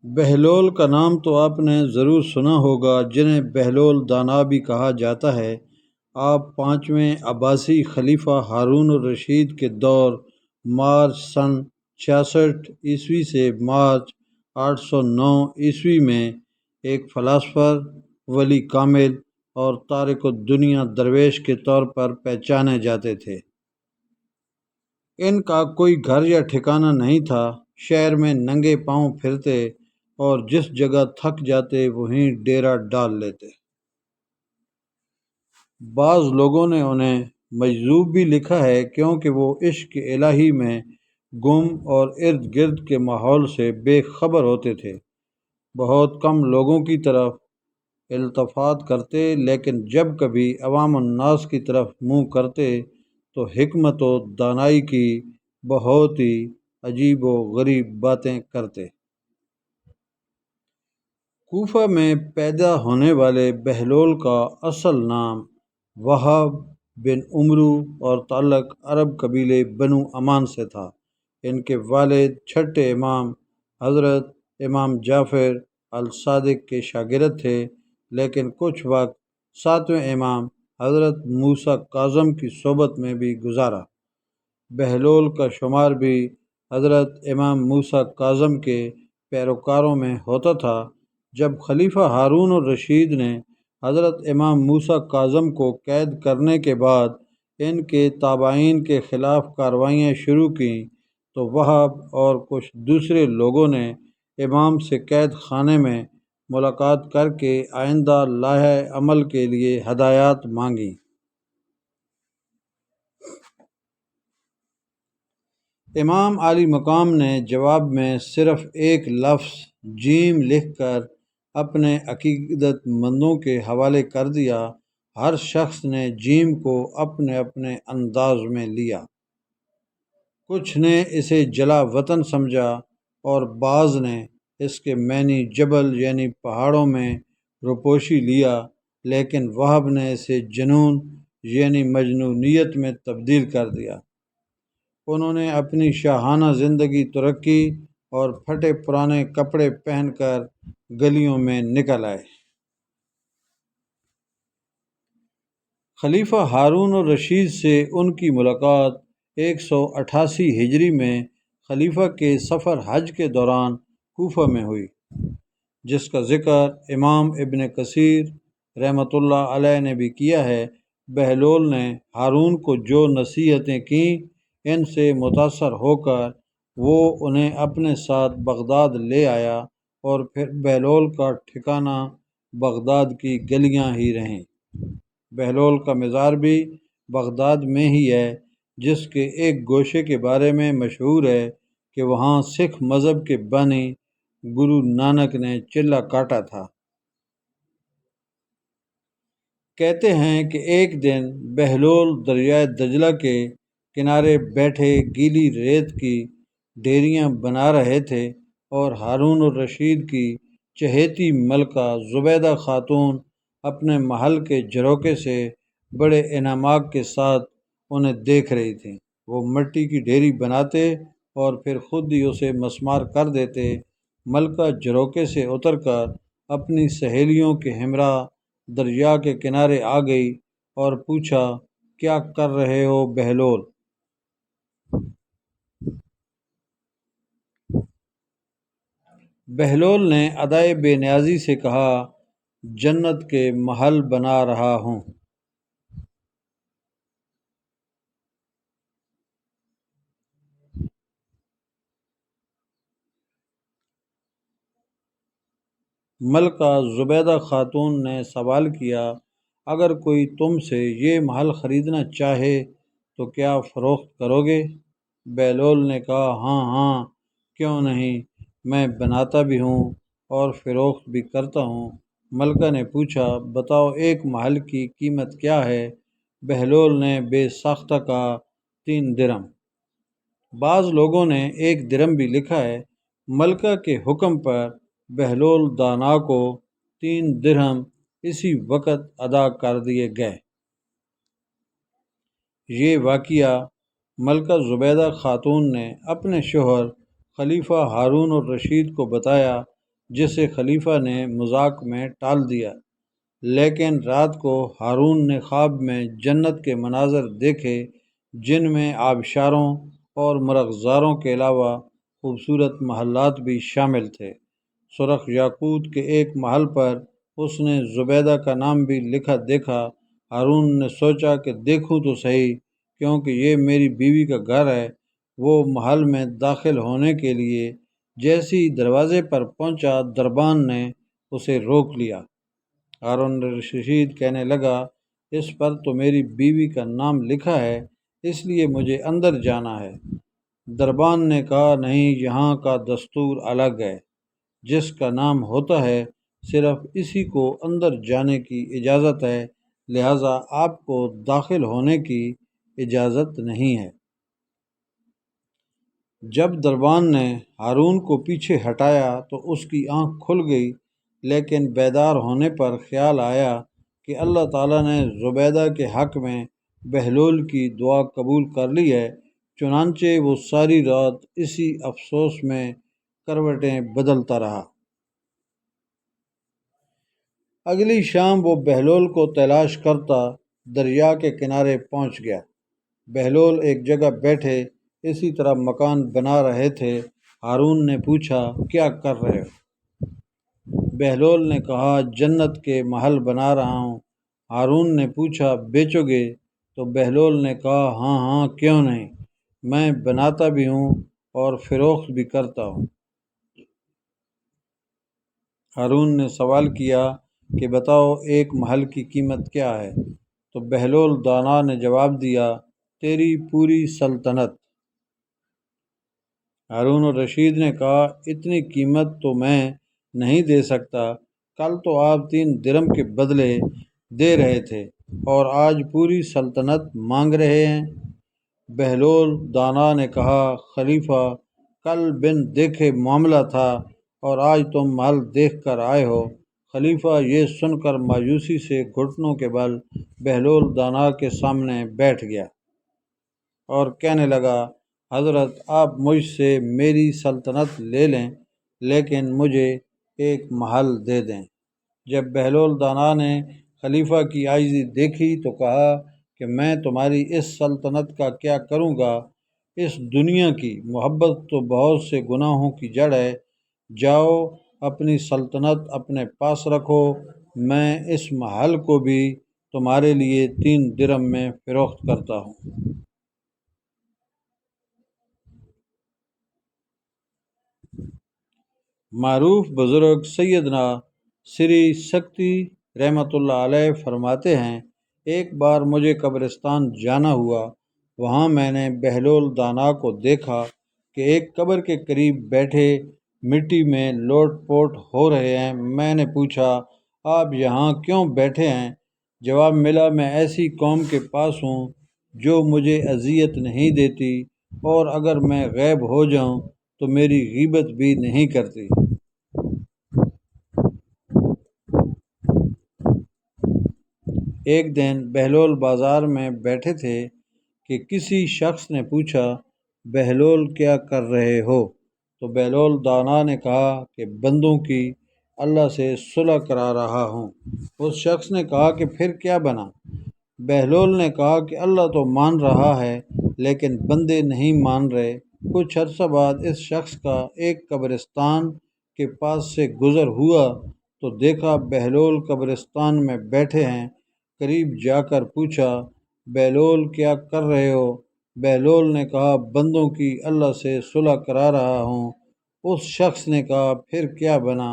بہلول کا نام تو آپ نے ضرور سنا ہوگا، جنہیں بہلول دانا بھی کہا جاتا ہے۔ آپ پانچویں عباسی خلیفہ ہارون الرشید کے دور مارچ سن 66 سے مارچ 809 میں ایک فلاسفر، ولی کامل اور تارک الدنیا درویش کے طور پر پہچانے جاتے تھے۔ ان کا کوئی گھر یا ٹھکانہ نہیں تھا، شہر میں ننگے پاؤں پھرتے اور جس جگہ تھک جاتے وہیں ڈیرا ڈال لیتے۔ بعض لوگوں نے انہیں مجذوب بھی لکھا ہے، کیونکہ وہ عشق الہی میں گم اور ارد گرد کے ماحول سے بے خبر ہوتے تھے۔ بہت کم لوگوں کی طرف التفات کرتے، لیکن جب کبھی عوام الناس کی طرف منہ کرتے تو حکمت و دانائی کی بہت ہی عجیب و غریب باتیں کرتے۔ کوفہ میں پیدا ہونے والے بہلول کا اصل نام وہب بن عمرو اور تعلق عرب قبیلے بنو امان سے تھا۔ ان کے والد چھٹے امام حضرت امام جعفر الصادق کے شاگرد تھے، لیکن کچھ وقت ساتویں امام حضرت موسیٰ کاظم کی صحبت میں بھی گزارا۔ بہلول کا شمار بھی حضرت امام موسیٰ کاظم کے پیروکاروں میں ہوتا تھا۔ جب خلیفہ ہارون الرشید نے حضرت امام موسیٰ کاظم کو قید کرنے کے بعد ان کے تابعین کے خلاف کارروائیاں شروع کیں تو وہب اور کچھ دوسرے لوگوں نے امام سے قید خانے میں ملاقات کر کے آئندہ لائحہ عمل کے لیے ہدایات مانگیں۔ امام عالی مقام نے جواب میں صرف ایک لفظ جیم لکھ کر اپنے عقیدت مندوں کے حوالے کر دیا۔ ہر شخص نے جیم کو اپنے اپنے انداز میں لیا۔ کچھ نے اسے جلا وطن سمجھا اور بعض نے اس کے معنی جبل یعنی پہاڑوں میں روپوشی لیا، لیکن وہب نے اسے جنون یعنی مجنونیت میں تبدیل کر دیا۔ انہوں نے اپنی شاہانہ زندگی ترکی اور پھٹے پرانے کپڑے پہن کر گلیوں میں نکل آئے۔ خلیفہ ہارون الرشید سے ان کی ملاقات 188 ہجری میں خلیفہ کے سفر حج کے دوران کوفہ میں ہوئی، جس کا ذکر امام ابن کثیر رحمۃ اللہ علیہ نے بھی کیا ہے۔ بہلول نے ہارون کو جو نصیحتیں کیں، ان سے متاثر ہو کر وہ انہیں اپنے ساتھ بغداد لے آیا اور پھر بہلول کا ٹھکانہ بغداد کی گلیاں ہی رہیں۔ بہلول کا مزار بھی بغداد میں ہی ہے، جس کے ایک گوشے کے بارے میں مشہور ہے کہ وہاں سکھ مذہب کے بانی گرو نانک نے چلہ کاٹا تھا۔ کہتے ہیں کہ ایک دن بہلول دریائے دجلہ کے کنارے بیٹھے گیلی ریت کی ڈھیریاں بنا رہے تھے اور ہارون الرشید کی چہیتی ملکہ زبیدہ خاتون اپنے محل کے جھروکے سے بڑے انہماک کے ساتھ انہیں دیکھ رہی تھیں۔ وہ مٹی کی ڈھیری بناتے اور پھر خود ہی اسے مسمار کر دیتے۔ ملکہ جھروکے سے اتر کر اپنی سہیلیوں کے ہمراہ دریا کے کنارے آ گئی اور پوچھا، کیا کر رہے ہو بہلول؟ بہلول نے ادائے بے نیازی سے کہا، جنت کے محل بنا رہا ہوں۔ ملکہ زبیدہ خاتون نے سوال کیا، اگر کوئی تم سے یہ محل خریدنا چاہے تو کیا فروخت کرو گے؟ بہلول نے کہا، ہاں ہاں، کیوں نہیں، میں بناتا بھی ہوں اور فروخت بھی کرتا ہوں۔ ملکہ نے پوچھا، بتاؤ ایک محل کی قیمت کیا ہے؟ بہلول نے بے ساختہ کہا، 3 درم۔ بعض لوگوں نے 1 درم بھی لکھا ہے۔ ملکہ کے حکم پر بہلول دانا کو 3 درہم اسی وقت ادا کر دیے گئے۔ یہ واقعہ ملکہ زبیدہ خاتون نے اپنے شوہر خلیفہ ہارون الرشید کو بتایا۔ جسے خلیفہ نے مذاق میں ٹال دیا، لیکن رات کو ہارون نے خواب میں جنت کے مناظر دیکھے جن میں آبشاروں اور مرغزاروں کے علاوہ خوبصورت محلات بھی شامل تھے۔ سرخ یاقوت کے ایک محل پر اس نے زبیدہ کا نام بھی لکھا دیکھا۔ ہارون نے سوچا کہ دیکھوں تو صحیح، کیونکہ یہ میری بیوی کا گھر ہے۔ وہ محل میں داخل ہونے کے لیے جیسے ہی دروازے پر پہنچا، دربان نے اسے روک لیا۔ ہارون رشید کہنے لگا، اس پر تو میری بیوی کا نام لکھا ہے، اس لیے مجھے اندر جانا ہے۔ دربان نے کہا، نہیں، یہاں کا دستور الگ ہے، جس کا نام ہوتا ہے صرف اسی کو اندر جانے کی اجازت ہے، لہذا آپ کو داخل ہونے کی اجازت نہیں ہے۔ جب دربان نے ہارون کو پیچھے ہٹایا تو اس کی آنکھ کھل گئی، لیکن بیدار ہونے پر خیال آیا کہ اللہ تعالیٰ نے زبیدہ کے حق میں بہلول کی دعا قبول کر لی ہے۔ چنانچہ وہ ساری رات اسی افسوس میں کروٹیں بدلتا رہا۔ اگلی شام وہ بہلول کو تلاش کرتا دریا کے کنارے پہنچ گیا۔ بہلول ایک جگہ بیٹھے اسی طرح مکان بنا رہے تھے۔ ہارون نے پوچھا، کیا کر رہے ہو؟ بہلول نے کہا، جنت کے محل بنا رہا ہوں۔ ہارون نے پوچھا، بیچو گے؟ تو بہلول نے کہا، ہاں ہاں، کیوں نہیں، میں بناتا بھی ہوں اور فروخت بھی کرتا ہوں۔ ہارون نے سوال کیا کہ بتاؤ ایک محل کی قیمت کیا ہے؟ تو بہلول دانا نے جواب دیا، تیری پوری سلطنت۔ ہارون الرشید نے کہا، اتنی قیمت تو میں نہیں دے سکتا، کل تو آپ 3 درم کے بدلے دے رہے تھے اور آج پوری سلطنت مانگ رہے ہیں۔ بہلول دانا نے کہا، خلیفہ، کل بن دیکھے معاملہ تھا اور آج تم محل دیکھ کر آئے ہو۔ خلیفہ یہ سن کر مایوسی سے گھٹنوں کے بل بہلول دانا کے سامنے بیٹھ گیا اور کہنے لگا، حضرت، آپ مجھ سے میری سلطنت لے لیں، لیکن مجھے ایک محل دے دیں۔ جب بہلول دانا نے خلیفہ کی عاجزی دیکھی تو کہا کہ میں تمہاری اس سلطنت کا کیا کروں گا؟ اس دنیا کی محبت تو بہت سے گناہوں کی جڑ ہے۔ جاؤ، اپنی سلطنت اپنے پاس رکھو، میں اس محل کو بھی تمہارے لیے 3 درم میں فروخت کرتا ہوں۔ معروف بزرگ سیدنا سری سکتی رحمۃ اللہ علیہ فرماتے ہیں، ایک بار مجھے قبرستان جانا ہوا۔ وہاں میں نے بہلول دانا کو دیکھا کہ ایک قبر کے قریب بیٹھے مٹی میں لوٹ پوٹ ہو رہے ہیں۔ میں نے پوچھا، آپ یہاں کیوں بیٹھے ہیں؟ جواب ملا، میں ایسی قوم کے پاس ہوں جو مجھے اذیت نہیں دیتی، اور اگر میں غائب ہو جاؤں تو میری غیبت بھی نہیں کرتی۔ ایک دن بہلول بازار میں بیٹھے تھے کہ کسی شخص نے پوچھا، بہلول کیا کر رہے ہو؟ تو بہلول دانا نے کہا کہ بندوں کی اللہ سے صلح کرا رہا ہوں۔ اس شخص نے کہا کہ پھر کیا بنا؟ بہلول نے کہا کہ اللہ تو مان رہا ہے لیکن بندے نہیں مان رہے۔ کچھ عرصہ بعد اس شخص کا ایک قبرستان کے پاس سے گزر ہوا تو دیکھا بہلول قبرستان میں بیٹھے ہیں۔ قریب جا کر پوچھا، بہلول کیا کر رہے ہو؟ بہلول نے کہا، بندوں کی اللہ سے صلح کرا رہا ہوں۔ اس شخص نے کہا، پھر کیا بنا؟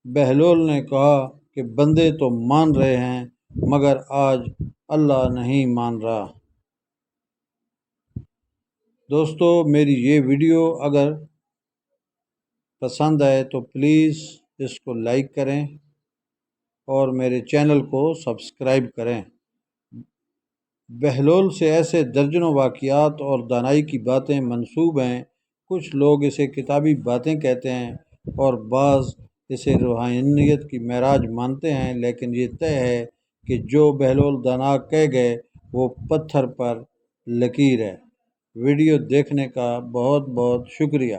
بہلول نے کہا کہ بندے تو مان رہے ہیں مگر آج اللہ نہیں مان رہا۔ دوستو، میری یہ ویڈیو اگر پسند آئے تو پلیز اس کو لائک کریں اور میرے چینل کو سبسکرائب کریں۔ بہلول سے ایسے درجنوں واقعات اور دانائی کی باتیں منسوب ہیں۔ کچھ لوگ اسے کتابی باتیں کہتے ہیں اور بعض اسے روحانیت کی معراج مانتے ہیں، لیکن یہ طے ہے کہ جو بہلول دانا کہہ گئے وہ پتھر پر لکیر ہے۔ ویڈیو دیکھنے کا بہت بہت شکریہ۔